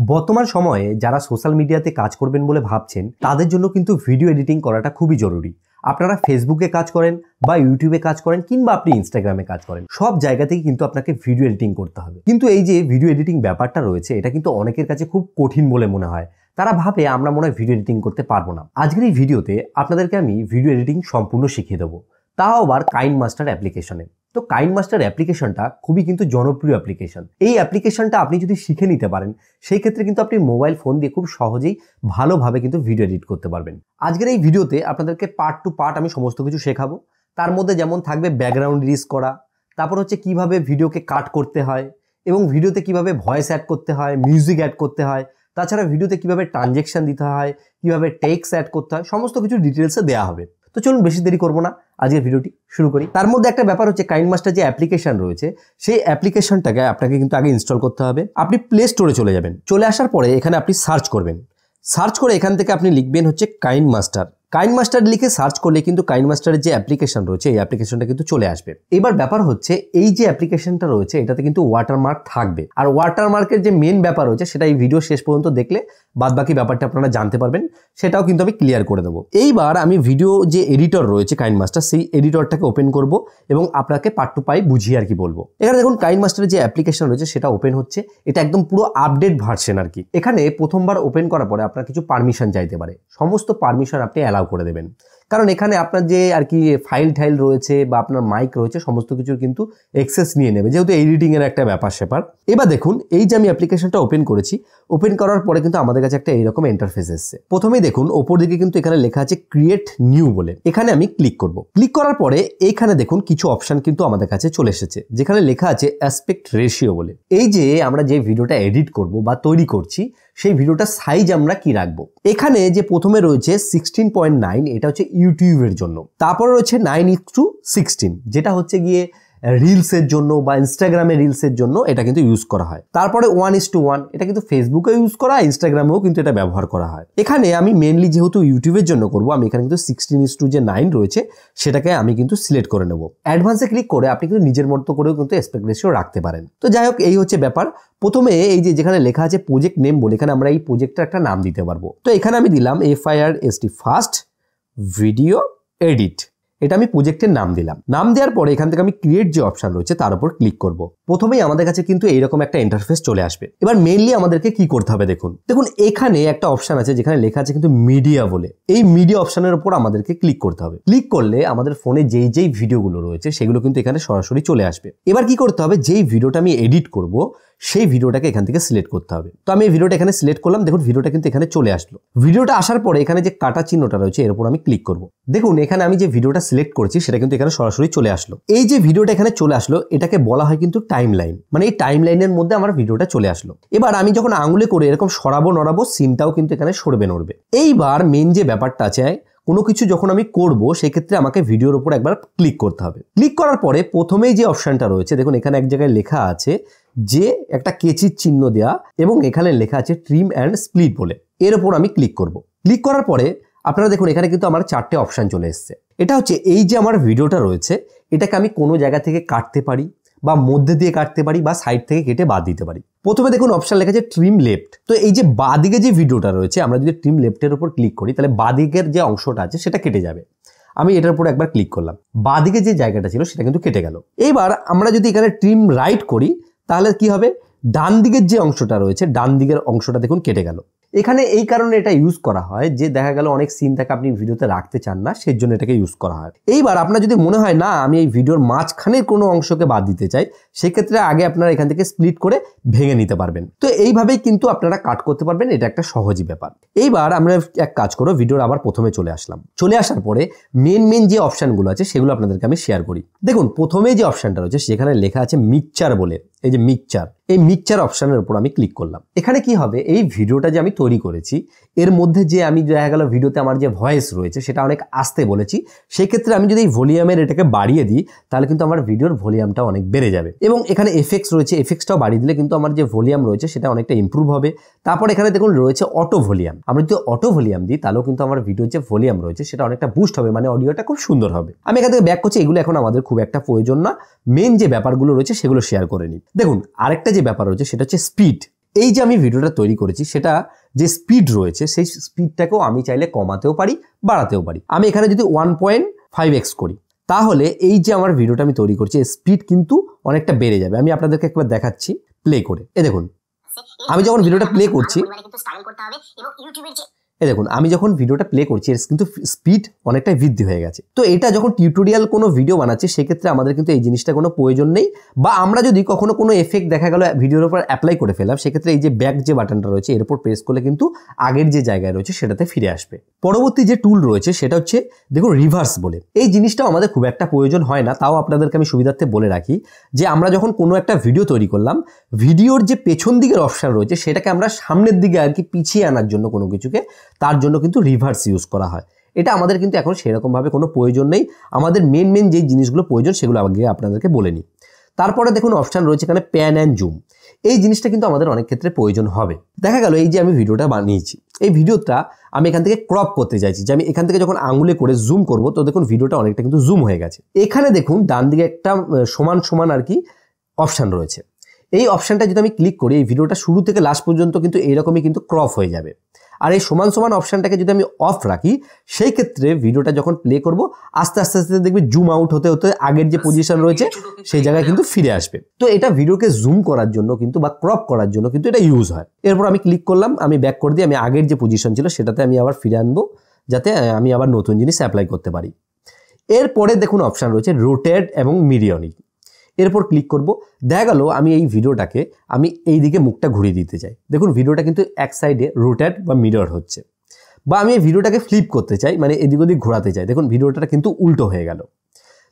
বর্তমান সময়ে যারা সোশ্যাল মিডিয়াতে কাজ করবেন বলে ভাবছেন তাদের জন্য কিন্তু ভিডিও এডিটিং করাটা খুবই জরুরি। আপনারা ফেসবুকে কাজ করেন বা ইউটিউবে কাজ করেন কিংবা আপনি ইনস্টাগ্রামে কাজ করেন, সব জায়গাতেই কিন্তু আপনাকে ভিডিও এডিটিং করতে হবে। কিন্তু এই যে ভিডিও এডিটিং ব্যাপারটা রয়েছে, এটা কিন্তু অনেকের কাছে খুব কঠিন বলে মনে হয়। তারা ভাবে আমরা মনে হয় ভিডিও এডিটিং করতে পারবো না। আজকের এই ভিডিওতে আপনাদেরকে আমি ভিডিও এডিটিং সম্পূর্ণ শিখিয়ে দেবো, তাও আবার কাইনমাস্টার অ্যাপ্লিকেশনে। তো কাইনমাস্টার অ্যাপ্লিকেশনটা খুবই কিন্তু জনপ্রিয় অ্যাপ্লিকেশন। এই অ্যাপ্লিকেশনটা আপনি যদি শিখে নিতে পারেন, সেই ক্ষেত্রে কিন্তু আপনি মোবাইল ফোন দিয়ে খুব সহজেই ভালোভাবে কিন্তু ভিডিও এডিট করতে পারবেন। আজকের এই ভিডিওতে আপনাদেরকে পার্ট টু পার্ট আমি সমস্ত কিছু শেখাবো। তার মধ্যে যেমন থাকবে ব্যাকগ্রাউন্ড রিলিজ করা, তারপর হচ্ছে কিভাবে ভিডিওকে কাট করতে হয় এবং ভিডিওতে কিভাবে ভয়েস অ্যাড করতে হয়, মিউজিক অ্যাড করতে হয়, তাছাড়া ভিডিওতে কিভাবে ট্রানজেকশন দিতে হয়, কিভাবে টেক্সট অ্যাড করতে হয়, সমস্ত কিছু ডিটেলসে দেওয়া হবে। তো চলুন বেশি দেরি করবো না, আজকের ভিডিওটি শুরু করি। তার মধ্যে একটা ব্যাপার হচ্ছে কাইনমাস্টার যে অ্যাপ্লিকেশন রয়েছে, সেই অ্যাপ্লিকেশনটাকে আপনাকে কিন্তু আগে ইনস্টল করতে হবে। আপনি প্লে স্টোরে চলে যাবেন, চলে আসার পরে এখানে আপনি সার্চ করবেন। সার্চ করে এখান থেকে আপনি লিখবেন হচ্ছে কাইনমাস্টার। কাইনমাস্টার লিখে সার্চ করলে কিন্তু কাইনমাস্টারের যে অ্যাপ্লিকেশন রয়েছে এই অ্যাপ্লিকেশনটা কিন্তু চলে আসবে। এবার ব্যাপার হচ্ছে এই যে অ্যাপ্লিকেশনটা রয়েছে এটাতে কিন্তু ওয়াটারমার্ক থাকবে, আর ওয়াটারমার্কের যে মেন ব্যাপার রয়েছে সেটা এই ভিডিও শেষ পর্যন্ত দেখলে বাদবাকি ব্যাপারটা আপনারা জানতে পারবেন, সেটাও কিন্তু আমি ক্লিয়ার করে দেবো। এইবার আমি ভিডিও যে এডিটর রয়েছে কাইনমাস্টার, সেই এডিটরটাকে ওপেন করব এবং আপনাকে পার্ট টু পার্ট বুঝিয়ে আর কি বলবো। এখানে দেখুন কাইনমাস্টারের যে অ্যাপ্লিকেশন রয়েছে সেটা ওপেন হচ্ছে। এটা একদম পুরো আপডেট ভার্সন আর কি। এখানে প্রথমবার ওপেন করার পরে আপনার কিছু পারমিশন চাইতে পারে, সমস্ত পারমিশন আপনি অ্যালাউ করে দেবেন, কারণ এখানে আপনার যে আর কি ফাইল টাইল রয়েছে বা আপনার মাইক রয়েছে সমস্ত কিছুর কিন্তু এক্সেস নিয়ে নেবে, যেহেতু এডিটিং এর একটা ব্যাপার স্যাপার। এবার দেখুন এই যে আমি অ্যাপ্লিকেশনটা ওপেন করেছি, ওপেন করার পরে কিন্তু আমাদের কাছে একটা এইরকম ইন্টারফেস এসেছে। প্রথমেই দেখুন ওপর দিকে কিন্তু এখানে লেখা আছে ক্রিয়েট নিউ বলে, এখানে আমি ক্লিক করব। ক্লিক করার পরে এইখানে দেখুন কিছু অপশন কিন্তু আমাদের কাছে চলে এসেছে, যেখানে লেখা আছে অ্যাসপেক্ট রেশিও বলে। এই যে আমরা যে ভিডিওটা এডিট করব বা তৈরি করছি সেই ভিডিওটার সাইজ আমরা কি রাখবো। এখানে যে প্রথমে রয়েছে 16.9, এটা হচ্ছে ইউটিউবের জন্য। তারপরে রয়েছে 9:16, যেটা হচ্ছে গিয়ে রিলসের জন্য বা ইনস্টাগ্রামে রিলসের জন্য এটা কিন্তু ইউজ করা হয়। তারপরে 1:1, এটা কিন্তু ফেসবুকে ইউজ করা হয়, ইনস্টাগ্রামেও কিন্তু এটা ব্যবহার করা হয়। এখানে আমি মেনলি যেহেতু ইউটিউবের জন্য করব, আমি এখানে কিন্তু 16:9 রয়েছে সেটাকে আমি কিন্তু সিলেক্ট করে নেব। অ্যাডভান্সে ক্লিক করে আপনি কিন্তু নিজের মতো করেও কিন্তু অ্যাসপেক্ট রেশিও রাখতে পারেন। তো যাই হোক, এই হচ্ছে ব্যাপার। প্রথমে এই যে যেখানে লেখা আছে প্রজেক্ট নেম বলে, এখানে আমরা এই প্রজেক্টটা একটা নাম দিতে পারবো। তো এখানে আমি দিলাম FIRST, ফার্স্ট ভিডিও এডিট। এটা আমি প্রজেক্টের নাম দিলাম। নাম দেওয়ার পরে এখান থেকে আমি ক্রিয়েট যে অপশন রয়েছে তার উপর ক্লিক করব। প্রথমেই আমাদের কাছে কিন্তু এইরকম একটা ইন্টারফেস চলে আসবে। এবার মেইনলি আমাদেরকে কি করতে হবে দেখুন এখানে একটা অপশন আছে যেখানে লেখা আছে কিন্তু মিডিয়া বলে। এই মিডিয়া অপশনের উপর আমাদেরকে ক্লিক করতে হবে। ক্লিক করলে আমাদের ফোনে যেই ভিডিওগুলো রয়েছে সেগুলো কিন্তু এখানে সরাসরি চলে আসবে। এবার কি করতে হবে, যেই ভিডিওটা আমি এডিট করব সেই ভিডিওটাকে এখান থেকে সিলেক্ট করতে হবে। তো আমি এই ভিডিওটা এখানে সিলেক্ট করলাম। দেখুন ভিডিওটা কিন্তু এখানে চলে আসলো। ভিডিওটা আসার পরে এখানে যে কাটা চিহ্নটা রয়েছে এর উপর আমি ক্লিক করব। দেখুন এখানে আমি যে ভিডিওটা সিলেক্ট করেছি সেটা কিন্তু এখানে সরাসরি চলে আসলো। এই যে ভিডিওটা এখানে চলে আসলো এটাকে বলা হয় কিন্তু টাইম লাইন, মানে এই টাইম লাইনের মধ্যে আমার ভিডিওটা চলে আসলো। এবার আমি যখন আঙুলে করে এরকম সরাবো নড়াবো, সিনটাও কিন্তু এখানে সরবে নড়বে। এইবার মেন যে ব্যাপারটা আছে, কোনো কিছু যখন আমি করব সেক্ষেত্রে আমাকে ভিডিওর উপর একবার ক্লিক করতে হবে। ক্লিক করার পরে প্রথমেই যে অপশনটা রয়েছে দেখুন এখানে এক জায়গায় লেখা আছে যে একটা কেচির চিহ্ন দেয়া এবং এখানে লেখা আছে ট্রিম অ্যান্ড স্প্লিট বলে, এর উপর আমি ক্লিক করব। ক্লিক করার পরে আপনারা দেখুন এখানে কিন্তু আমার 4টে অপশন চলে এসছে। এটা হচ্ছে এই যে আমার ভিডিওটা রয়েছে এটাকে আমি কোনো জায়গা থেকে কাটতে পারি বা মধ্যে দিয়ে কাটতে পারি বা সাইড থেকে কেটে বাদ দিতে পারি। প্রথমে দেখুন অপশন লেখা আছে ট্রিম লেফট। তো এই যে বাঁদিকে যে ভিডিওটা রয়েছে আমরা যদি ট্রিম লেফটের উপর ক্লিক করি তাহলে বাঁদিকের যে অংশটা আছে সেটা কেটে যাবে। আমি এটার উপর একবার ক্লিক করলাম, বাঁদিকে যে জায়গাটা ছিল সেটা কিন্তু কেটে গেল। এইবার আমরা যদি এখানে ট্রিম রাইট করি তাহলে কি হবে, ডান দিকের যে অংশটা রয়েছে ডান দিকের অংশটা দেখুন কেটে গেল। এখানে এই কারণে এটা ইউজ করা হয় যে দেখা গেল অনেক সিন থাকে আপনি ভিডিওতে রাখতে চান না, সেই জন্য এটাকে ইউজ করা হয়। এইবার আপনার যদি মনে হয় না আমি এই ভিডিওর মাঝখানের কোনো অংশকে বাদ দিতে চাই, সেক্ষেত্রে আগে আপনারা এখান থেকে স্প্লিট করে ভেঙে নিতে পারবেন। তো এইভাবেই কিন্তু আপনারা কাট করতে পারবেন, এটা একটা সহজই ব্যাপার। এইবার আমরা এক কাজ করব, ভিডিওর আবার প্রথমে চলে আসলাম। চলে আসার পরে মেন যে অপশনগুলো আছে সেগুলো আপনাদেরকে আমি শেয়ার করি। দেখুন প্রথমে যে অপশনটা রয়েছে সেখানে লেখা আছে মিক্সচার বলে, এই যে মিক্সচার, এই মিক্সচার অপশনের উপর আমি ক্লিক করলাম। এখানে কি হবে, এই ভিডিওটা যে আমি তৈরি করেছি এর মধ্যে যে আমি দেখা গেল ভিডিওতে আমার যে ভয়েস রয়েছে সেটা অনেক আস্তে বলেছি, সেক্ষেত্রে আমি যদি এই ভলিউমের এটাকে বাড়িয়ে দিই তাহলে কিন্তু আমার ভিডিওর ভলিউমটা অনেক বেড়ে যাবে। এবং এখানে এফেক্টস রয়েছে, এফেক্টসটাও বাড়িয়ে দিলে কিন্তু আমার যে ভলিউম রয়েছে সেটা অনেকটা ইম্প্রুভ হবে। তারপর এখানে দেখুন রয়েছে অটো ভলিউম, আমরা যদি অটো ভলিউম দিই তাহলেও কিন্তু আমার ভিডিওর যে ভলিউম রয়েছে সেটা অনেকটা বুস্ট হবে, মানে অডিওটা খুব সুন্দর হবে। আমি এখান থেকে ব্যাক করছি, এগুলো এখন আমাদের খুব একটা প্রয়োজন না। মেন যে ব্যাপারগুলো রয়েছে সেগুলো শেয়ার করে নিই। দেখুন আরেকটা যে ব্যাপার রয়েছে সেটা হচ্ছে স্পিড। এই যে আমি ভিডিওটা তৈরি করেছি সেটা যে স্পিড রয়েছে সেই স্পিডটাকেও আমি চাইলে কমাতেও পারি, বাড়াতেও পারি। আমি এখানে যদি 1.5x করি তাহলে এই যে আমার ভিডিওটা আমি তৈরি করছি স্পিড কিন্তু অনেকটা বেড়ে যাবে। আমি আপনাদেরকে একবার দেখাচ্ছি প্লে করে। দেখুন আমি যখন ভিডিওটা প্লে করছি, দেখুন আমি যখন ভিডিওটা প্লে করছি এর কিন্তু স্পিড অনেকটাই বৃদ্ধি হয়ে গেছে। তো এটা যখন টিউটোরিয়াল কোনো ভিডিও বানাচ্ছি সেক্ষেত্রে আমাদের কিন্তু এই জিনিসটা কোনো প্রয়োজন নেই, বা আমরা যদি কখনো কোনো এফেক্ট দেখা গেল ভিডিওর উপর অ্যাপ্লাই করে ফেলাম সেক্ষেত্রে এই যে ব্যাক যে বাটনটা রয়েছে এর উপর প্রেস করলে কিন্তু আগের যে জায়গায় রয়েছে সেটাতে ফিরে আসবে। পরবর্তী যে টুল রয়েছে সেটা হচ্ছে দেখুন রিভার্স বলে। এই জিনিসটাও আমাদের খুব একটা প্রয়োজন হয় না, তাও আপনাদেরকে আমি সুবিধার্থে বলে রাখি যে আমরা যখন কোনো একটা ভিডিও তৈরি করলাম ভিডিওর যে পেছন দিকের অপশন রয়েছে সেটাকে আমরা সামনের দিকে আর কি পিছিয়ে আনার জন্য কোনো কিছুকে, তার জন্য কিন্তু রিভার্স ইউজ করা হয়। এটা আমাদের কিন্তু এখন সেরকমভাবে কোনো প্রয়োজন নেই। আমাদের মেন যে জিনিসগুলো প্রয়োজন সেগুলো আগে আপনাদেরকে বলে নিই। তারপরে দেখুন অপশান রয়েছে এখানে প্যান অ্যান্ড জুম। এই জিনিসটা কিন্তু আমাদের অনেক ক্ষেত্রে প্রয়োজন হবে। দেখা গেল এই যে আমি ভিডিওটা বানিয়েছি, এই ভিডিওটা আমি এখান থেকে ক্রপ করতে চাইছি, যে আমি এখান থেকে যখন আঙুলে করে জুম করব তো দেখুন ভিডিওটা অনেকটা কিন্তু জুম হয়ে গেছে। এখানে দেখুন ডান দিকে একটা সমান আর কি অপশান রয়েছে। এই অপশানটা যদি আমি ক্লিক করি এই ভিডিওটা শুরু থেকে লাস্ট পর্যন্ত কিন্তু এইরকমই কিন্তু ক্রপ হয়ে যাবে। আর এই সমান অপশানটাকে যদি আমি অফ রাখি সেই ক্ষেত্রে ভিডিওটা যখন প্লে করব আস্তে আস্তে দেখবে জুম আউট হতে হতে আগের যে পজিশন রয়েছে সেই জায়গায় কিন্তু ফিরে আসবে। তো এটা ভিডিওকে জুম করার জন্য কিন্তু বা ক্রপ করার জন্য কিন্তু এটা ইউজ হয়। এরপর আমি ক্লিক করলাম, আমি ব্যাক করে দিয়ে আমি আগের যে পজিশন ছিল সেটাতে আমি আবার ফিরে আনবো যাতে আমি আবার নতুন জিনিস অ্যাপ্লাই করতে পারি। এরপরে দেখুন অপশান রয়েছে রোটেট এবং মিররিং। এরপর ক্লিক করব, দেখা গেল আমি এই ভিডিওটাকে আমি এই দিকে মুখটা ঘুরিয়ে দিতে চাই। দেখুন ভিডিওটা কিন্তু এক সাইডে রোটেট বা মিরর হচ্ছে। বা আমি এই ভিডিওটাকে ফ্লিপ করতে চাই, মানে এদিক ওদিক ঘোরাতে চাই, দেখুন ভিডিওটা কিন্তু উল্টো হয়ে গেল।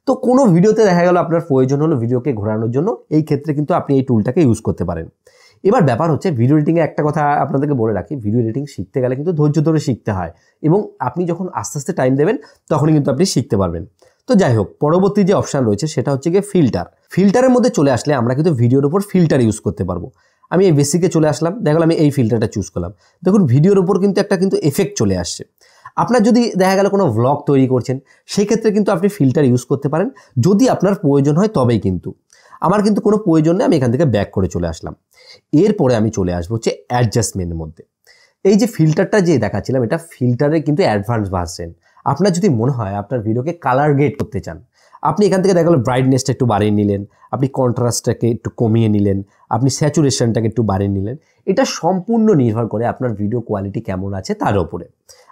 তো কোনো ভিডিওতে দেখা গেল আপনার প্রয়োজন হলো ভিডিওকে ঘোরানোর জন্য, এই ক্ষেত্রে কিন্তু আপনি এই টুলটাকে ইউজ করতে পারেন। এবার ব্যাপার হচ্ছে ভিডিও এডিটিংয়ে একটা কথা আপনাদেরকে বলে রাখি, ভিডিও এডিটিং শিখতে গেলে কিন্তু ধৈর্য ধরে শিখতে হয়, এবং আপনি যখন আস্তে আস্তে টাইম দেবেন তখনই কিন্তু আপনি শিখতে পারবেন। তো যাই হোক, পরবর্তী যে অপশান রয়েছে সেটা হচ্ছে গিয়ে ফিল্টার। ফিল্টারের মধ্যে চলে আসলে আমরা কিন্তু ভিডিওর উপর ফিল্টার ইউজ করতে পারবো। আমি এই বেসিকে চলে আসলাম, দেখা গেল আমি এই ফিল্টারটা চুজ করলাম। দেখুন ভিডিওর উপর কিন্তু একটা কিন্তু এফেক্ট চলে আসছে। আপনার যদি দেখা গেল কোনো ভ্লগ তৈরি করছেন সেই ক্ষেত্রে কিন্তু আপনি ফিল্টার ইউজ করতে পারেন, যদি আপনার প্রয়োজন হয় তবেই। কিন্তু আমার কিন্তু কোনো প্রয়োজন নেই, আমি এখান থেকে ব্যাক করে চলে আসলাম। এরপরে আমি চলে আসবো হচ্ছে অ্যাডজাস্টমেন্টের মধ্যে। এই যে ফিল্টারটা যে দেখাচ্ছিলাম এটা ফিল্টারের কিন্তু অ্যাডভান্স ভার্সন। আপনার যদি মনে হয় আপনার ভিডিওকে কালার গ্রেড করতে চান, আপনি এখান থেকে দেখা গেল ব্রাইটনেসটা একটু বাড়িয়ে নিলেন, আপনি কন্ট্রাস্টটাকে একটু কমিয়ে নিলেন, আপনি স্যাচুরেশনটাকে একটু বাড়িয়ে নিলেন। এটা সম্পূর্ণ নির্ভর করে আপনার ভিডিও কোয়ালিটি কেমন আছে তার উপরে।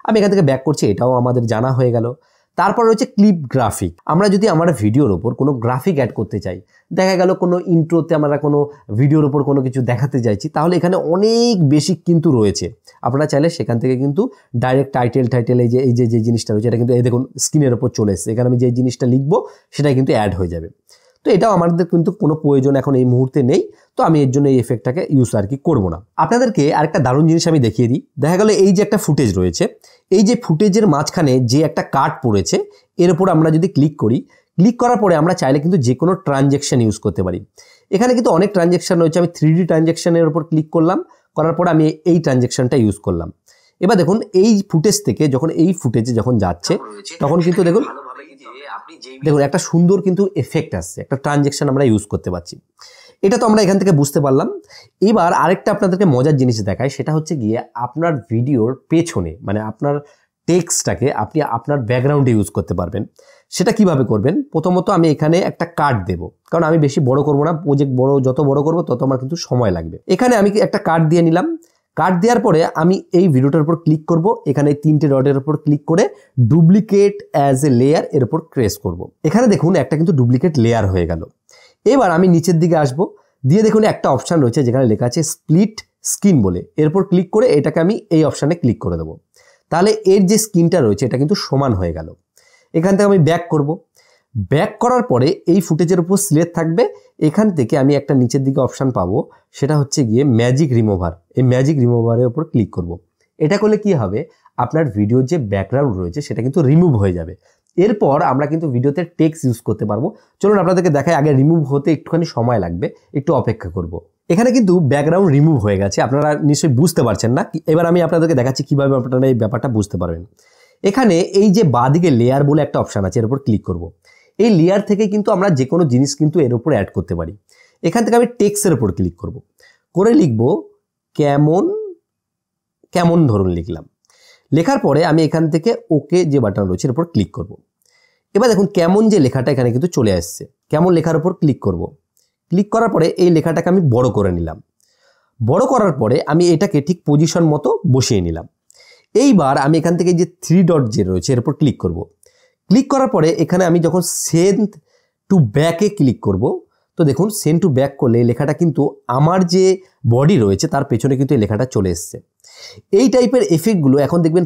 আমি এখান থেকে ব্যাক করছি, এটাও আমাদের জানা হয়ে গেল। তারপর রয়েছে ক্লিপ গ্রাফিক। আমরা যদি আমার ভিডিওর ওপর কোনো গ্রাফিক অ্যাড করতে চাই, দেখা গেল কোনো ইন্ট্রোতে আমরা কোনো ভিডিওর ওপর কোনো কিছু দেখাতে চাইছি, তাহলে এখানে অনেক বেসিক কিন্তু রয়েছে। আপনারা চাইলে সেখান থেকে কিন্তু ডাইরেক্ট টাইটেল এই যে জিনিসটা রয়েছে এটা কিন্তু এই দেখুন স্ক্রিনের ওপর চলে এসেছে। এখানে আমি যে জিনিসটা লিখবো সেটাই কিন্তু অ্যাড হয়ে যাবে। তো এটাও আমাদের কিন্তু কোনো প্রয়োজন এখন এই মুহূর্তে নেই, তো আমি এর জন্য এই এফেক্টটাকে ইউজ আর কি করবো না। আপনাদেরকে আরেকটা দারুণ জিনিস আমি দেখিয়ে দিই। দেখা গেল এই যে একটা ফুটেজ রয়েছে, এই যে ফুটেজের মাঝখানে যে একটা কাট পড়েছে এর উপর আমরা যদি ক্লিক করি, ক্লিক করার পরে আমরা চাইলে কিন্তু যে কোনো ট্রানজ্যাকশন ইউজ করতে পারি। এখানে কিন্তু অনেক ট্রানজ্যাকশন রয়েছে। আমি 3D ট্রানজ্যাকশনের উপর ক্লিক করলাম, করার পর আমি এই ট্রানজ্যাকশনটা ইউজ করলাম। এবার দেখুন এই ফুটেজ থেকে যখন এই ফুটেজে যখন যাচ্ছে তখন কিন্তু দেখুন একটা সুন্দর কিন্তু এফেক্ট আসছে, একটা ট্রানজ্যাকশন আমরা ইউজ করতে পারছি। এটা তো আমরা এখান থেকে বুঝতে পারলাম। এবার আরেকটা আপনাদেরকে মজার জিনিস দেখায়, সেটা হচ্ছে গিয়ে আপনার ভিডিওর পেছনে মানে আপনার টেক্সটটাকে আপনি আপনার ব্যাকগ্রাউন্ডে ইউজ করতে পারবেন। সেটা কিভাবে করবেন? প্রথমত আমি এখানে একটা কাট দেব, কারণ আমি বেশি বড় করব না, প্রজেক্ট যত বড় করব তত আমার কিন্তু সময় লাগবে। এখানে আমি একটা কাট দিয়ে নিলাম। কাট দেওয়ার পরে আমি এই ভিডিওটার উপর ক্লিক করব, এখানে এই 3টে ডটের উপর ক্লিক করে ডুপ্লিকেট অ্যাজ এ লেয়ার এর উপর প্রেস করব। এখানে দেখুন একটা কিন্তু ডুপ্লিকেট লেয়ার হয়ে গেল। এবার আমি নিচের দিকে আসব, দিয়ে দেখুন একটা অপশান রয়েছে যেখানে লেখা আছে স্প্লিট স্ক্রিন বলে, এরপর ক্লিক করে এটাকে আমি এই অপশানে ক্লিক করে দেবো। তাহলে এর যে স্ক্রিনটা রয়েছে এটা কিন্তু সমান হয়ে গেল। এখান থেকে আমি ব্যাক করব, ব্যাক করার পরে এই ফুটেজের উপর সিলেক্ট থাকবে। এখান থেকে আমি একটা নিচের দিকে অপশান পাবো, সেটা হচ্ছে গিয়ে ম্যাজিক রিমুভার। এই ম্যাজিক রিমুভারের উপর ক্লিক করব। এটা করলে কি হবে, আপনার ভিডিওর যে ব্যাকগ্রাউন্ড রয়েছে সেটা কিন্তু রিমুভ হয়ে যাবে। এরপর আমরা কিন্তু ভিডিওতে টেক্সট ইউজ করতে পারবো। চলুন আপনাদেরকে দেখাই, আগে রিমুভ হতে একটুখানি সময় লাগবে, একটু অপেক্ষা করব। এখানে কিন্তু ব্যাকগ্রাউন্ড রিমুভ হয়ে গেছে, আপনারা নিশ্চয়ই বুঝতে পারছেন না। এবার আমি আপনাদেরকে দেখাচ্ছি কীভাবে আপনারা এই ব্যাপারটা বুঝতে পারবেন। এখানে এই যে বাঁদিকে লেয়ার বলে একটা অপশান আছে, এর উপর ক্লিক করব। এই লেয়ার থেকে কিন্তু আমরা যে কোনো জিনিস কিন্তু এর উপর অ্যাড করতে পারি। এখান থেকে আমি টেক্সটের উপর ক্লিক করব, করে লিখব কেমন কেমন ধরুন লিখলাম। লেখার পরে আমি এখান থেকে ওকে যে বাটন রয়েছে এর উপর ক্লিক করব। এবার দেখুন কেমন যে লেখাটা এখানে কিন্তু চলে আসছে। কেমন লেখার উপর ক্লিক করব। ক্লিক করার পরে এই লেখাটাকে আমি বড় করে নিলাম। বড় করার পরে আমি এটাকে ঠিক পজিশন মতো বসিয়ে নিলাম। এইবার আমি এখান থেকে যে 3 ডট যে রয়েছে এর উপর ক্লিক করব। ক্লিক করার পরে এখানে আমি যখন সেন্ড টু ব্যাকে ক্লিক করব, তো দেখুন সেন্ড টু ব্যাক করলে এই লেখাটা কিন্তু আমার যে বডি রয়েছে তার পেছনে কিন্তু এই লেখাটা চলে এসছে। এই টাইপের এফেক্টগুলো এখন দেখবেন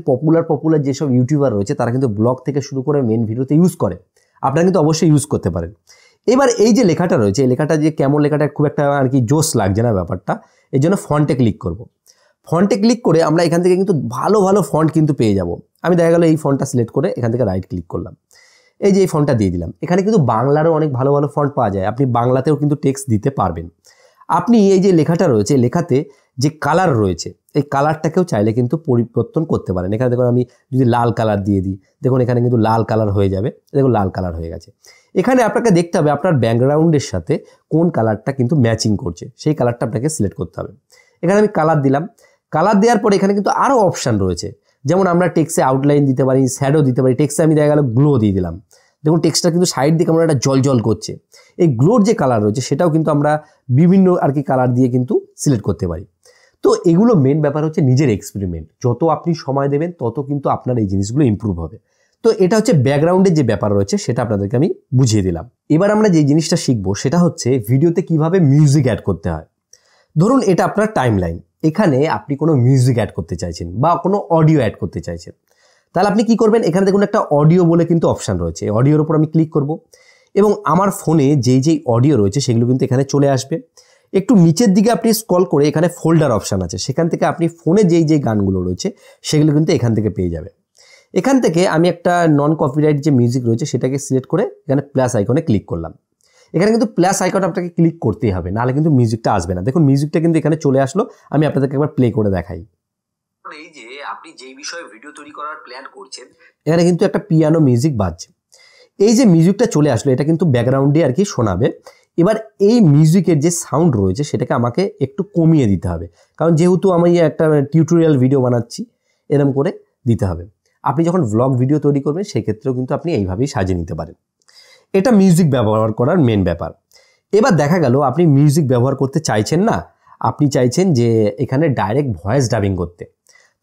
পপুলার যেসব ইউটিউবার রয়েছে তারা কিন্তু ব্লগ থেকে শুরু করে মেন ভিডিওতে ইউজ করে। আপনারা কিন্তু অবশ্যই ইউজ করতে পারেন। এবার এই যে লেখাটা রয়েছে এই লেখাটা যে কেমন লেখাটা খুব একটা আর কি জোশ লাগছে না ব্যাপারটা, এই জন্য ফন্টে ক্লিক করব। ফন্টে ক্লিক করে আমরা এখান থেকে কিন্তু ভালো ভালো ফন্ট কিন্তু পেয়ে যাব। আমি দেখা গেল এই ফন্টটা সিলেক্ট করে এখান থেকে রাইট ক্লিক করলাম, এই যে এই ফন্টটা দিয়ে দিলাম। এখানে কিন্তু বাংলারও অনেক ভালো ভালো ফন্ট পাওয়া যায়, আপনি বাংলাতেও কিন্তু টেক্সট দিতে পারবেন। আপনি এই যে লেখাটা রয়েছে লেখাতে যে কালার রয়েছে এই কালারটাকেও চাইলে কিন্তু পরিবর্তন করতে পারেন। এখানে দেখুন আমি যদি লাল কালার দিয়ে দিই, দেখুন এখানে কিন্তু লাল কালার হয়ে যাবে। দেখুন লাল কালার হয়ে গেছে। এখানে আপনাকে দেখতে হবে আপনার ব্যাকগ্রাউন্ডের সাথে কোন কালারটা কিন্তু ম্যাচিং করছে, সেই কালারটা আপনাকে সিলেক্ট করতে হবে। এখানে আমি কালার দিলাম। কালার দেওয়ার পরে এখানে কিন্তু আরও অপশান রয়েছে, যেমন আমরা টেক্সটে আউটলাইন দিতে পারি, শ্যাডো দিতে পারি। টেক্সটে আমি দেখা গেল গ্লো দিয়ে দিলাম। দেখুন টেক্সটটা কিন্তু সাইড দিয়ে কেমন একটা জল করছে। এই গ্লোর যে কালার রয়েছে সেটাও কিন্তু আমরা বিভিন্ন আর কি কালার দিয়ে কিন্তু সিলেক্ট করতে পারি। তো এগুলো মেন ব্যাপার হচ্ছে নিজের এক্সপেরিমেন্ট। যত আপনি সময় দেবেন তত কিন্তু আপনার এই জিনিসগুলো ইমপ্রুভ হবে। তো এটা হচ্ছে ব্যাকগ্রাউন্ডের যে ব্যাপার রয়েছে সেটা আপনাদেরকে আমি বুঝিয়ে দিলাম। এবার আমরা যে জিনিসটা শিখবো সেটা হচ্ছে ভিডিওতে কিভাবে মিউজিক অ্যাড করতে হয়। ধরুন এটা আপনার টাইমলাইন, এখানে আপনি কোনো মিউজিক অ্যাড করতে চাইছেন বা কোনো অডিও অ্যাড করতে চাইছেন, তাহলে আপনি কি করবেন, এখানে দেখুন একটা অডিও বলে কিন্তু অপশান রয়েছে। অডিওর উপর আমি ক্লিক করব এবং আমার ফোনে যেই অডিও রয়েছে সেগুলো কিন্তু এখানে চলে আসবে। একটু নিচের দিকে আপনি স্ক্রল করে এখানে ফোল্ডার অপশান আছে, সেখান থেকে আপনি ফোনে যেই গানগুলো রয়েছে সেগুলো কিন্তু এখান থেকে পেয়ে যাবে। এখান থেকে আমি একটা নন কপিরাইট যে মিউজিক রয়েছে সেটাকে সিলেক্ট করে এখানে প্লাস আইকনে ক্লিক করলাম। এখানে কিন্তু প্লাস আইকন আপনাকে ক্লিক করতেই হবে, নাহলে কিন্তু মিউজিকটা আসবে না। দেখুন মিউজিকটা কিন্তু এখানে চলে আসলো। আমি আপনাদেরকে একবার প্লে করে দেখাই। এই যে আপনি যেই বিষয়ে ভিডিও তৈরি করার প্ল্যান করছেন এখানে কিন্তু একটা পিয়ানো মিউজিক বাজছে। এই যে মিউজিকটা চলে আসলো এটা কিন্তু ব্যাকগ্রাউন্ডে আর কি শোনাবে। এবার এই মিউজিকের যে সাউন্ড রয়েছে সেটাকে আমাকে একটু কমিয়ে দিতে হবে, কারণ যেহেতু আমি একটা টিউটোরিয়াল ভিডিও বানাচ্ছি এরকম করে দিতে হবে। আপনি যখন ভ্লগ ভিডিও তৈরি করবেন সেক্ষেত্রেও কিন্তু আপনি এইভাবেই সাজিয়ে নিতে পারেন। এটা মিউজিক ব্যবহার করার মেন ব্যাপার। এবার দেখা গেল আপনি মিউজিক ব্যবহার করতে চাইছেন না, আপনি চাইছেন যে এখানে ডাইরেক্ট ভয়েস ডাবিং করতে,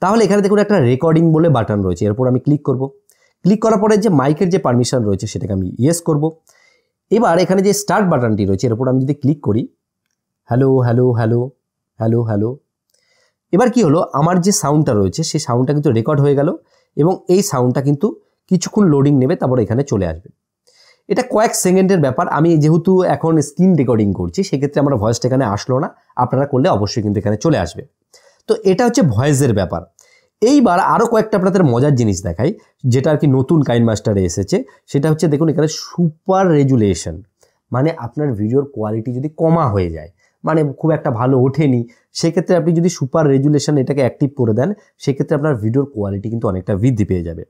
তাহলে এখানে দেখুন একটা রেকর্ডিং বলে বাটন রয়েছে, এরপর আমি ক্লিক করব। ক্লিক করার পরে যে মাইকের যে পারমিশন রয়েছে সেটাকে আমি ইয়েস করব। এবার এখানে যে স্টার্ট বাটনটি রয়েছে এর উপর আমি যদি ক্লিক করি, hello hello hello hello hello, এবার কি হলো, আমার যে সাউন্ডটা রয়েছে সেই সাউন্ডটা কিন্তু রেকর্ড হয়ে গেল এবং এই সাউন্ডটা কিন্তু কিছুক্ষণ লোডিং নেবে, তারপর এখানে চলে আসবে। এটা কয়েক সেকেন্ডের ব্যাপার। আমি যেহেতু এখন স্ক্রিন রেকর্ডিং করছি সেক্ষেত্রে আমার ভয়েসটা এখানে আসলো না, আপনারা করলে অবশ্যই কিন্তু এখানে চলে আসবে। তো এটা হচ্ছে ভয়েসের ব্যাপার। এইবার আরও কয়েকটা আপনাদের মজার জিনিস দেখাই, যেটা আর কি নতুন কাইনমাস্টারে এসেছে। সেটা হচ্ছে দেখুন এখানে সুপার রেজুলেশন, মানে আপনার ভিডিওর কোয়ালিটি যদি কমা হয়ে যায়, মানে খুব একটা ভালো ওঠেনি, সেক্ষেত্রে আপনি যদি সুপার রেজুলেশন এটাকে অ্যাক্টিভ করে দেন সেক্ষেত্রে আপনার ভিডিওর কোয়ালিটি কিন্তু অনেকটা বৃদ্ধি পেয়ে যাবে।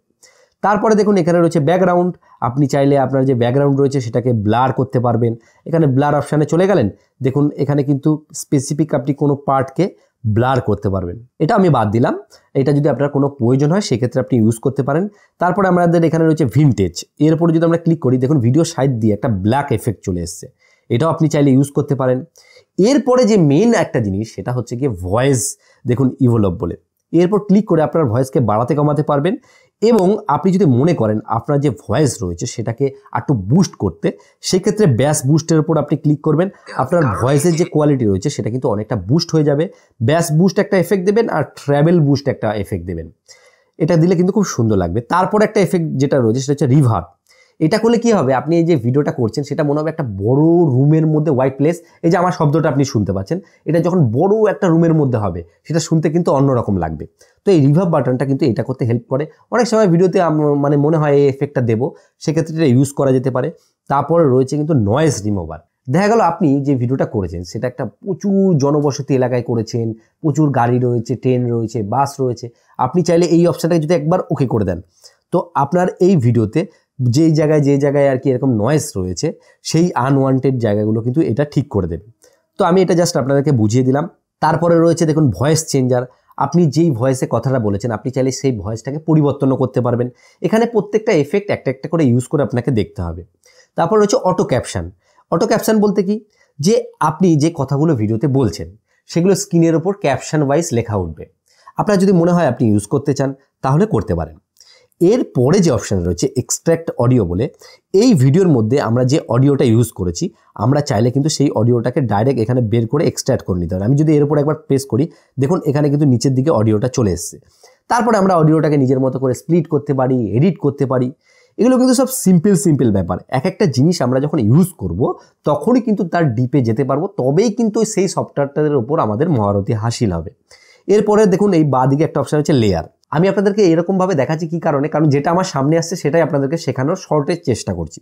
তারপরে দেখুন এখানে রয়েছে ব্যাকগ্রাউন্ড। আপনি চাইলে আপনার যে ব্যাকগ্রাউন্ড রয়েছে সেটাকে ব্লার করতে পারবেন। এখানে ব্লার অপশানে চলে গেলেন, দেখুন এখানে কিন্তু স্পেসিফিক আপনি কোনো পার্টকে ব্লার করতে পারবেন। এটা আমি বাদ দিলাম, এটা যদি আপনার কোনো প্রয়োজন হয় সেক্ষেত্রে আপনি ইউজ করতে পারেন। তারপরে আমাদের এখানে রয়েছে ভিনটেজ, এর উপরে যদি আমরা ক্লিক করি দেখুন ভিডিও সাইড দিয়ে একটা ব্ল্যাক এফেক্ট চলে এসছে, এটাও আপনি চাইলে ইউজ করতে পারেন। এরপরে যে মেন একটা জিনিস সেটা হচ্ছে গিয়ে ভয়েস, দেখুন ইভোলভ বলে, এরপর ক্লিক করে আপনার ভয়েসকে বাড়াতে কমাতে পারবেন। এবং আপনি যদি মনে করেন আপনার যে ভয়েস রয়েছে সেটাকে একটু বুস্ট করতে, সেক্ষেত্রে ব্যাস বুস্টের উপর আপনি ক্লিক করবেন। আপনার ভয়েসের যে কোয়ালিটি রয়েছে সেটা কিন্তু অনেকটা বুস্ট হয়ে যাবে। ব্যাস বুস্ট একটা এফেক্ট দেবেন আর ট্রাভেল বুস্ট একটা এফেক্ট দেবেন, এটা দিলে কিন্তু খুব সুন্দর লাগবে। তারপর একটা এফেক্ট যেটা রয়েছে সেটা হচ্ছে রিভার্ব। এটা করলে কি হবে, আপনি এই যে ভিডিওটা করছেন সেটা মনে হবে একটা বড় রুমের মধ্যে হোয়াইট প্লেস, এই যে আমার শব্দটা আপনি শুনতে পাচ্ছেন, এটা যখন বড় একটা রুমের মধ্যে হবে সেটা শুনতে কিন্তু অন্যরকম লাগবে। তো এই রিভার্ব বাটনটা কিন্তু এটা করতে হেল্প করে। অনেক সময় ভিডিওতে মানে মনে হয় এই এফেক্টটা দেবো, সেক্ষেত্রে এটা ইউজ করা যেতে পারে। তারপরে রয়েছে কিন্তু নয়েজ রিমুভার। দেখা গেল আপনি যে ভিডিওটা করেছেন সেটা একটা প্রচুর জনবসতি এলাকায় করেছেন, প্রচুর গাড়ি রয়েছে, ট্রেন রয়েছে, বাস রয়েছে, আপনি চাইলে এই অপশানটাকে যদি একবার ওকে করে দেন তো আপনার এই ভিডিওতে যে জায়গায় আর কি এরকম নয়েজ রয়েছে সেই আনওয়ান্টেড জায়গাগুলো কিন্তু এটা ঠিক করে দেবে। তো আমি এটা জাস্ট আপনাদেরকে বুঝিয়ে দিলাম। তারপরে রয়েছে দেখুন ভয়েস চেঞ্জার, আপনি যেই ভয়েসে কথাটা বলেছেন আপনি চাইলে সেই ভয়েসটাকে পরিবর্তনও করতে পারবেন। এখানে প্রত্যেকটা এফেক্ট একটা একটা করে ইউজ করে আপনাকে দেখতে হবে। তারপর রয়েছে অটো ক্যাপশন। অটো ক্যাপশন বলতে কি, যে আপনি যে কথাগুলো ভিডিওতে বলছেন সেগুলো স্ক্রিনের ওপর ক্যাপশন ওয়াইজ লেখা উঠবে। আপনার যদি মনে হয় আপনি ইউজ করতে চান তাহলে করতে পারেন। এরপরে যে অপশান রয়েছে এক্সট্র্যাক্ট অডিও বলে, এই ভিডিওর মধ্যে আমরা যে অডিওটা ইউজ করেছি আমরা চাইলে কিন্তু সেই অডিওটাকে ডাইরেক্ট এখানে বের করে এক্সট্র্যাক্ট করে নিতে পারি। আমি যদি এর উপর একবার প্রেস করি, দেখুন এখানে কিন্তু নিচের দিকে অডিওটা চলে এসছে। তারপরে আমরা অডিওটাকে নিজের মতো করে স্প্লিট করতে পারি, এডিট করতে পারি। এগুলো কিন্তু সব সিম্পল ব্যাপার। এক একটা জিনিস আমরা যখন ইউজ করব তখনই কিন্তু তার ডিপে যেতে পারবো, তবেই কিন্তু সেই সফটওয়্যারটার উপর আমাদের মহারথী হাসিল হবে। এরপরে দেখুন এই বাঁদিকে একটা অপশান হচ্ছে লেয়ার। আমি আপনাদেরকে এরকমভাবে দেখাচ্ছি কী কারণে, কারণ যেটা আমার সামনে আসছে সেটাই আপনাদেরকে শেখানোর শর্টের চেষ্টা করছি।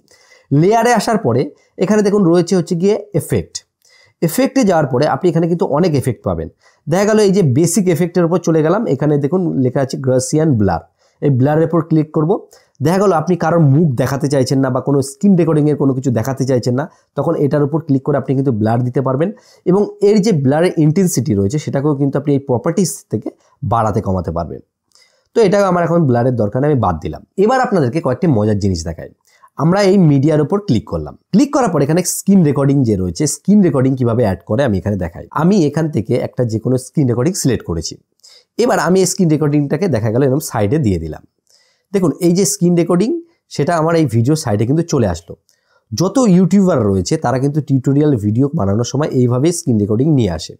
লেয়ারে আসার পরে এখানে দেখুন রয়েছে হচ্ছে গিয়ে এফেক্টে যাওয়ার পরে আপনি এখানে কিন্তু অনেক এফেক্ট পাবেন। দেখা গেল এই যে বেসিক এফেক্টের উপর চলে গেলাম, এখানে দেখুন লেখা আছে গ্রাসিয়ান ব্লার। এই ব্লারের উপর ক্লিক করব। দেখা গেল আপনি কারোর মুখ দেখাতে চাইছেন না বা কোনো স্ক্রিন রেকর্ডিংয়ের কোনো কিছু দেখাতে চাইছেন না, তখন এটার উপর ক্লিক করে আপনি কিন্তু ব্লার দিতে পারবেন। এবং এর যে ব্লারের ইন্টেন্সিটি রয়েছে সেটাকেও কিন্তু আপনি এই প্রপার্টিস থেকে বাড়াতে কমাতে পারবেন। তো এটা আমার এখন ব্লারের দরকার নেই, আমি বাদ দিলাম। এবার আপনাদেরকে কয়েকটি মজার জিনিস দেখাই। আমরা এই মিডিয়ার উপর ক্লিক করলাম। ক্লিক করার পর এখানে স্ক্রিন রেকর্ডিং যে রয়েছে, স্ক্রিন রেকর্ডিং কিভাবে অ্যাড করে আমি এখানে দেখাই। আমি এখান থেকে একটা যে কোনো স্ক্রিন রেকর্ডিং সিলেক্ট করেছি। এবার আমি এই স্ক্রিন রেকর্ডিংটাকে দেখা গেল এরকম সাইডে দিয়ে দিলাম। দেখুন এই যে স্ক্রিন রেকর্ডিং সেটা আমার এই ভিডিও সাইডে কিন্তু চলে আসলো। যত ইউটিউবার রয়েছে তারা কিন্তু টিউটোরিয়াল ভিডিও বানানোর সময় এইভাবেই স্ক্রিন রেকর্ডিং নিয়ে আসে।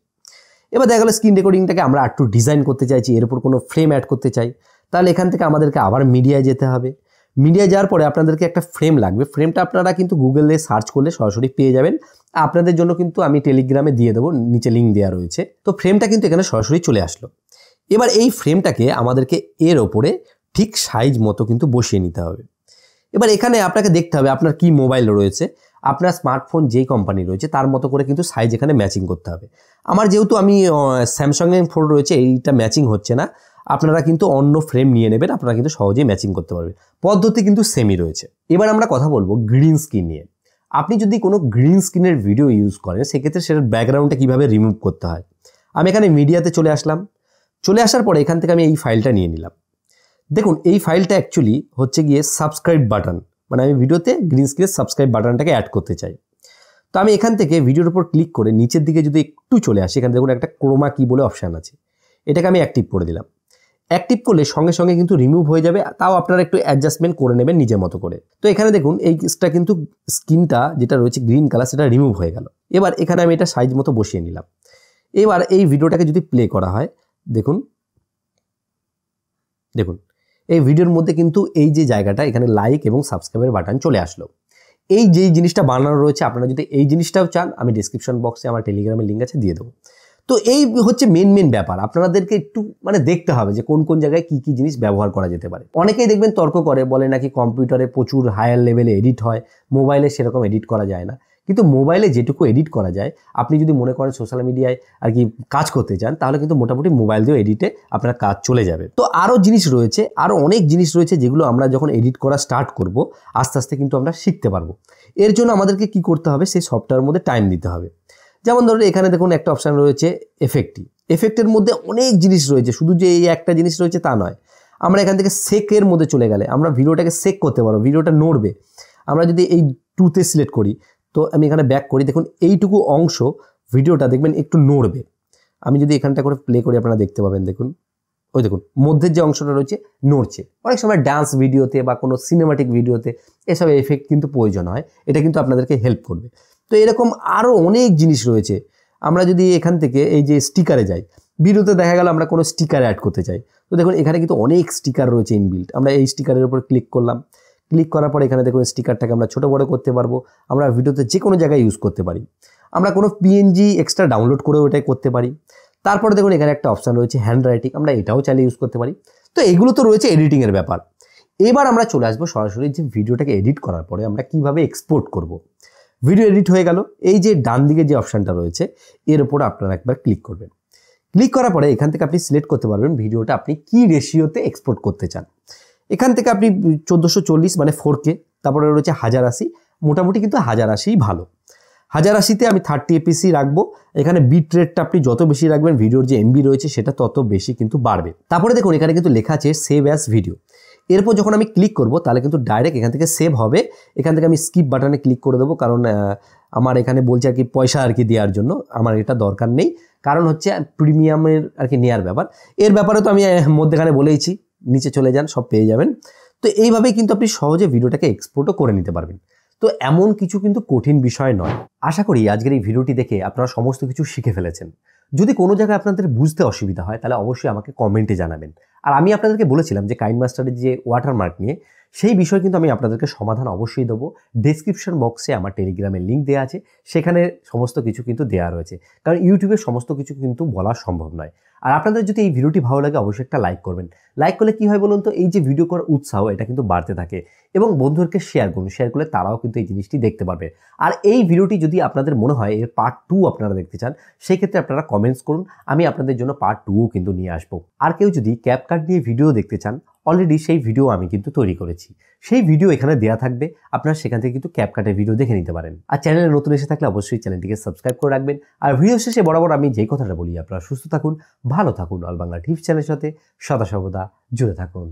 এবার দেখা গেলো স্ক্রিন রেকর্ডিংটাকে আমরা একটু ডিজাইন করতে চাইছি, এর উপর কোনো ফ্রেম অ্যাড করতে চাই, তাহলে এখান থেকে আমাদেরকে আবার মিডিয়ায় যেতে হবে। মিডিয়ায় যাওয়ার পরে আপনাদেরকে একটা ফ্রেম লাগবে। ফ্রেমটা আপনারা কিন্তু গুগলে সার্চ করলে সরাসরি পেয়ে যাবেন। আপনাদের জন্য কিন্তু আমি টেলিগ্রামে দিয়ে দেবো, নিচে লিঙ্ক দেওয়া রয়েছে। তো ফ্রেমটা কিন্তু এখানে সরাসরি চলে আসলো। এবার এই ফ্রেমটাকে আমাদেরকে এর ওপরে ঠিক সাইজ মতো কিন্তু বসিয়ে নিতে হবে। এবার এখানে আপনাকে দেখতে হবে আপনার কি মোবাইল রয়েছে, আপনার স্মার্টফোন যেই কোম্পানি রয়েছে তার মতো করে কিন্তু সাইজ এখানে ম্যাচিং করতে হবে। আমার যেহেতু আমি স্যামসাংয়ের ফোন রয়েছে, এইটা ম্যাচিং হচ্ছে না। আপনারা কিন্তু অন্য ফ্রেম নিয়ে নেবেন, আপনারা কিন্তু সহজেই ম্যাচিং করতে পারবেন। পদ্ধতি কিন্তু সেমই রয়েছে। এবার আমরা কথা বলবো গ্রিন স্ক্রিন নিয়ে। আপনি যদি কোনো গ্রিন স্ক্রিনের ভিডিও ইউজ করেন সেক্ষেত্রে সেটার ব্যাকগ্রাউন্ডটা কীভাবে রিমুভ করতে হয়। আমি এখানে মিডিয়াতে চলে আসলাম। চলে আসার পরে এখান থেকে আমি এই ফাইলটা নিয়ে নিলাম। দেখুন এই ফাইলটা অ্যাকচুয়ালি হচ্ছে গিয়ে সাবস্ক্রাইব বাটন, মানে আমি ভিডিওতে গ্রিন স্ক্রিনের সাবস্ক্রাইব বাটনটাকে অ্যাড করতে চাই। তো আমি এখান থেকে ভিডিওর উপর ক্লিক করে নিচের দিকে যদি একটু চলে আসি, এখানে দেখুন একটা ক্রোমা কি বলে অপশান আছে, এটাকে আমি অ্যাক্টিভ করে দিলাম। অ্যাক্টিভ করলে সঙ্গে সঙ্গে কিন্তু রিমুভ হয়ে যাবে, তাও আপনারা একটু অ্যাডজাস্টমেন্ট করে নেবেন নিজের মতো করে। তো এখানে দেখুন এইটা কিন্তু স্ক্রিনটা যেটা রয়েছে গ্রিন কালার সেটা রিমুভ হয়ে গেল। এবার এখানে আমি এটা সাইজ মতো বসিয়ে নিলাম। এবার এই ভিডিওটাকে যদি প্লে করা হয়, দেখুন এই ভিডিওর মধ্যে কিন্তু এই যে জায়গাটা এখানে লাইক এবং সাবস্ক্রাইবের বাটন চলে আসলো। এই যেই জিনিসটা বানানো রয়েছে আপনারা যদি এই জিনিসটাও চান, আমি ডিসক্রিপশন বক্সে আমার টেলিগ্রামের লিঙ্ক আছে দিয়ে দেবো। তো এই হচ্ছে মেন ব্যাপার। আপনাদেরকে একটু মানে দেখতে হবে যে কোন কোন জায়গায় কি কি জিনিস ব্যবহার করা যেতে পারে। অনেকেই দেখবেন তর্ক করে, বলে নাকি কম্পিউটারে প্রচুর হায়ার লেভেলে এডিট হয়, মোবাইলে সেরকম এডিট করা যায় না। কিন্তু মোবাইলে যেটুকু এডিট করা যায়, আপনি যদি মনে করেন সোশ্যাল মিডিয়ায় আর কি কাজ করতে চান, তাহলে কিন্তু মোটামুটি মোবাইল দিয়েও এডিটে আপনার কাজ চলে যাবে। তো আরও জিনিস রয়েছে, আরও অনেক জিনিস রয়েছে যেগুলো আমরা যখন এডিট করা স্টার্ট করব আস্তে আস্তে কিন্তু আমরা শিখতে পারবো। এর জন্য আমাদেরকে কি করতে হবে, সেই সফটওয়্যারের মধ্যে টাইম দিতে হবে। যেমন ধরুন এখানে দেখুন একটা অপশান রয়েছে এফেক্টের মধ্যে অনেক জিনিস রয়েছে, শুধু যে এই একটা জিনিস রয়েছে তা নয়। আমরা এখান থেকে সেকের মধ্যে চলে গেলে আমরা ভিডিওটাকে সেক করতে পারবো, ভিডিওটা নড়বে। আমরা যদি এই 2তে সিলেক্ট করি, তো আমি এখানে ব্যাক করি, দেখুন এইটুকু অংশ ভিডিওটা দেখবেন একটু নড়বে। আমি যদি এখানটা করে প্লে করি আপনারা দেখতে পাবেন, দেখুন দেখুন মধ্যের যে অংশটা রয়েছে নড়ছে। অনেক সময় ডান্স ভিডিওতে বা কোনো সিনেমাটিক ভিডিওতে এসব এফেক্ট কিন্তু প্রয়োজন হয়, এটা কিন্তু আপনাদেরকে হেল্প করবে। তো এরকম আরও অনেক জিনিস রয়েছে। আমরা যদি এখান থেকে এই যে স্টিকারে যাই, ভিডিওতে দেখা গেল আমরা কোনো স্টিকার অ্যাড করতে চাই, তো দেখুন এখানে কিন্তু অনেক স্টিকার রয়েছে ইনবিল্ট। আমরা এই স্টিকারের উপর ক্লিক করলাম। ক্লিক করার পরে এখানে দেখুন স্টিকারটাকে আমরা ছোটো বড়ো করতে পারবো। আমরা ভিডিওতে যে কোনো জায়গায় ইউজ করতে পারি। আমরা কোনো পিএনজি এক্সট্রা ডাউনলোড করেও এটাই করতে পারি। তারপরে দেখুন এখানে একটা অপশান রয়েছে হ্যান্ড রাইটিং, আমরা এটাও চাইলে ইউজ করতে পারি। তো এগুলো তো রয়েছে এডিটিংয়ের ব্যাপার। এবার আমরা চলে আসবো সরাসরি যে ভিডিওটাকে এডিট করার পরে আমরা কিভাবে এক্সপোর্ট করব। ভিডিও এডিট হয়ে গেল, এই যে ডান দিকে যে অপশানটা রয়েছে এর উপর আপনারা একবার ক্লিক করবেন। ক্লিক করার পরে এখান থেকে আপনি সিলেক্ট করতে পারবেন ভিডিওটা আপনি কি রেশিওতে এক্সপোর্ট করতে চান। এখান থেকে আপনি 1440 মানে 4K, তারপরে রয়েছে 1080, মোটামুটি কিন্তু 1080 ভালো। হাজার 80-তে আমি 30 APC রাখবো। এখানে বিট রেটটা আপনি যত বেশি রাখবেন ভিডিওর যে এমবি রয়েছে সেটা তত বেশি কিন্তু বাড়বে। তারপরে দেখুন এখানে কিন্তু লেখা আছে সেভ অ্যাজ ভিডিও। এরপর যখন আমি ক্লিক করব তাহলে কিন্তু ডাইরেক্ট এখান থেকে সেভ হবে। এখান থেকে আমি স্কিপ বাটনে ক্লিক করে দেবো, কারণ আমার এখানে বলছে আর কি পয়সা আর কি দেওয়ার জন্য, আমার এটা দরকার নেই, কারণ হচ্ছে প্রিমিয়ামের আর কি নেওয়ার ব্যাপার। এর ব্যাপারে তো আমি মধ্যেখানে বলেইছি, নিচে চলে যান সব পেয়ে যাবেন। তো এইভাবেই কিন্তু আপনি সহজে ভিডিওটাকে এক্সপোর্টও করে নিতে পারবেন। তো এমন কিছু কিন্তু কঠিন বিষয় নয়। আশা করি আজকের এই ভিডিওটি দেখে আপনারা সমস্ত কিছু শিখে ফেলেছেন। যদি কোনো জায়গায় আপনাদের বুঝতে অসুবিধা হয় তাহলে অবশ্যই আমাকে কমেন্টে জানাবেন। আর আমি আপনাদেরকে বলেছিলাম যে কাইনমাস্টারের যে ওয়াটারমার্ক নিয়ে সেই বিষয়ে কিন্তু আমি আপনাদেরকে সমাধান অবশ্যই দেবো। ডেসক্রিপশন বক্সে আমার টেলিগ্রামের লিঙ্ক দেওয়া আছে, সেখানে সমস্ত কিছু কিন্তু দেওয়া রয়েছে, কারণ ইউটিউবে সমস্ত কিছু কিন্তু বলা সম্ভব নয়। আর আপনাদের যদি এই ভিডিওটি ভালো লাগে অবশ্যই একটা লাইক করবেন। লাইক করলে কী হয় বলুন তো, এই যে ভিডিও করার উৎসাহ এটা কিন্তু বাড়তে থাকে। এবং বন্ধুদেরকে শেয়ার করুন, শেয়ার করলে তারাও কিন্তু এই জিনিসটি দেখতে পারবে। আর এই ভিডিওটি যদি আপনাদের মনে হয় এর পার্ট 2 আপনারা দেখতে চান, সেই ক্ষেত্রে আপনারা কমেন্টস করুন, আমি আপনাদের জন্য পার্ট 2ও কিন্তু নিয়ে আসবো। আর কেউ যদি ক্যাপকাট নিয়ে ভিডিও দেখতে চান, অলরেডি সেই ভিডিও আমি কিন্তু তৈরি করেছি, সেই ভিডিও এখানে দেওয়া থাকবে, আপনারা সেখান থেকে কিন্তু ক্যাপকাটের ভিডিও দেখে নিতে পারেন। আর চ্যানেলে নতুন এসে থাকলে অবশ্যই চ্যানেলটিকে সাবস্ক্রাইব করে রাখবেন। আর ভিডিও শেষে বরাবর আমি যেই কথাটা বলি, আপনারা সুস্থ থাকুন, ভালো থাকুন, অল বাংলা টিপস চ্যানেলের সাথে সদা সর্বদা জুড়ে থাকুন।